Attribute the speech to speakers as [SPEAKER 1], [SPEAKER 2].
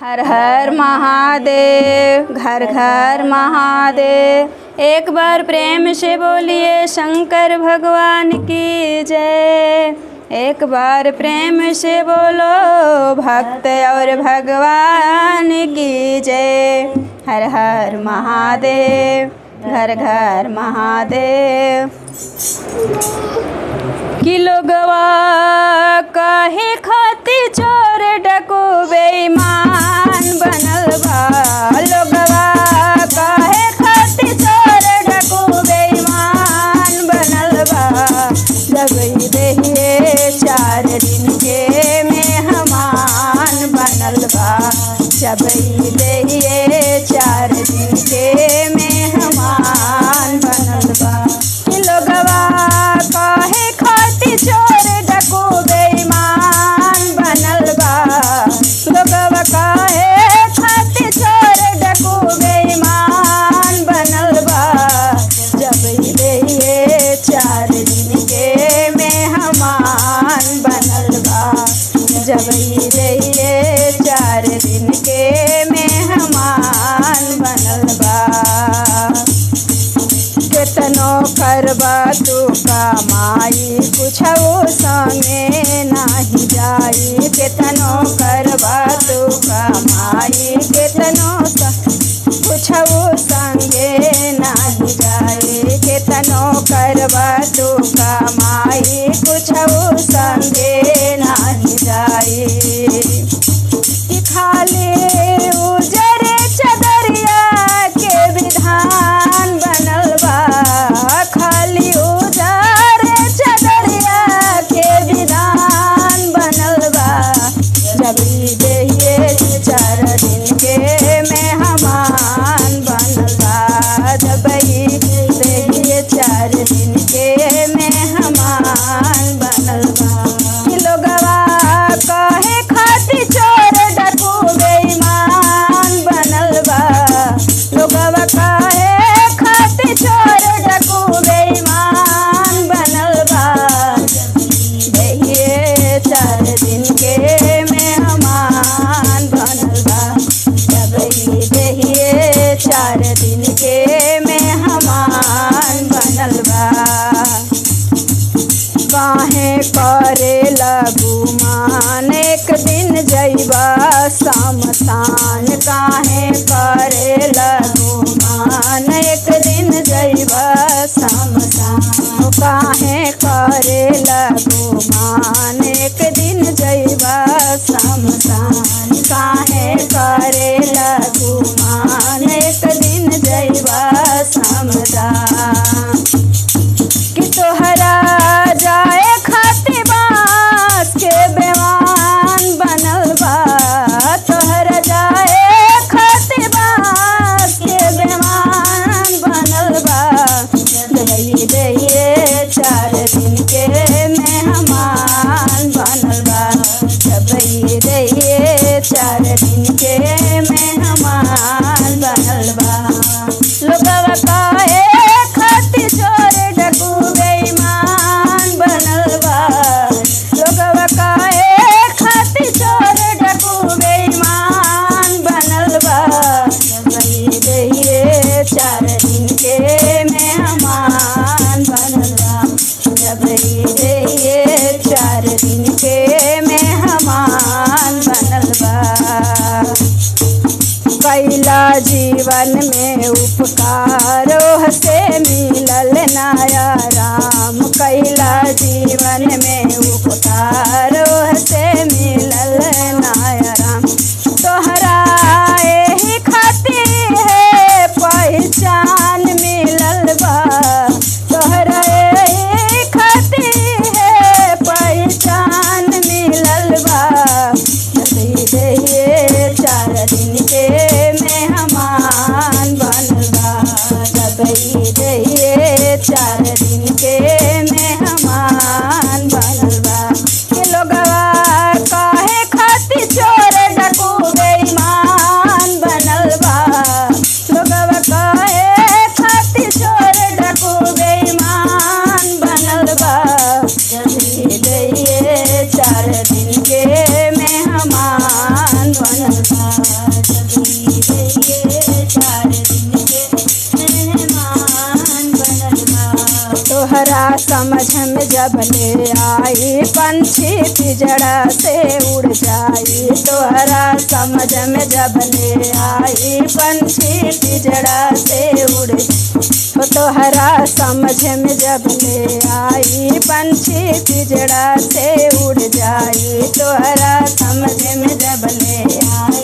[SPEAKER 1] हर हर महादेव, घर घर महादेव। एक बार प्रेम से बोलिए शंकर भगवान की जय। एक बार प्रेम से बोलो भक्त और भगवान की जय। हर हर महादेव, घर घर महादेव। कि लोगवा काहे खातिर चोर डको बेईमान बनल बा। लोगवा काहे खातिर चोर डको बेईमान बनल बा। जब देहिए 4 दिन के मेहमान बनल बा। जब देहिए 4 दिन के मेहमान बनल बा। कि लोगवा काहे खातिर चोर डको बेईमान बनल बा। लोगवा काहे खातिर चोर डको बेईमान बनल बा। जब देहिए 4 दिन के मेहमान बनल बा। जब देहिए 4 दिन के मेहमान बनल बा। केतनो करबा तू कमाई कुछो संगे नाही जाई। केतनो करबा तू कमाई केतनो कुछो संगे नाही जाई। केतनो करबा तू कमाई कुछो संगे नाही जाई। कि खाली उजरे चदरिया के विधान बनल बा। खाली उजरे चदरिया के विधान बनल बा। जब देहिए 4 दिन के मेहमान बनल बा। जब देहिए 4 दिन के मेहमान बनल बा। कि लोगवा काहे खातिर चोर डको बेईमान बनल बा। लोगवा काहे खातिर चोर डको बेईमान बनल बा। देहिए 4 दिन के मेहमान बनल बा। जब देहिए 4 दिन के मेहमान बनल बा। काहे करे लगुमान एक दिन जइबा शमशान। काहे करे लगुमान एक दिन जइबा शमशान। काहे करे लगुमान एक दिन जइबा शमशान। काहे करे लगुमान एक दिन जइबा शमशान। कि तोहरा जाए खातिर बांस के बेवान बनल बा। तोहरा जाए खातिर बांस के बेवान बनल बा। देहिए 4 दिन के मेहमान बनल बा। जब देहिए 4 दिन के मेहमान बनल बा। लोगवा काहे खातिर चोर डको बेईमान बनल बा। लोगवा काहे खातिर चोर डको बेईमान बनल बा। जब देहिए 4 दिन के मेहमान बनल बा। जब देहिए 4 दिन के मेहमान बनल बा। कैला जीवन में उपकारों से मिलल नया राम। कैला जीवन में उपकारों से मिलल नया राम। तोहरा एही खातिर है पहचान मिलल बा। तोहरा एही खातिर है पहचान मिलल बा। देहिए 4 दिन के मेहमान बनल बा। जब देहिए 4 दिन के मेहमान बनल बा। कि लोग जब ही रहिए 4 दिन के मेहमान बनल बा। तोहरा समझ में जब ले आई पंछी पिजड़ा से उड़ जाई। तोहरा समझ में जब ले आई पंछी पिजड़ा से उड़। तोहरा समझ में जब ले आई पंछी पिजड़ा से उड़ जाई। तोहरा समझ में जब ले आई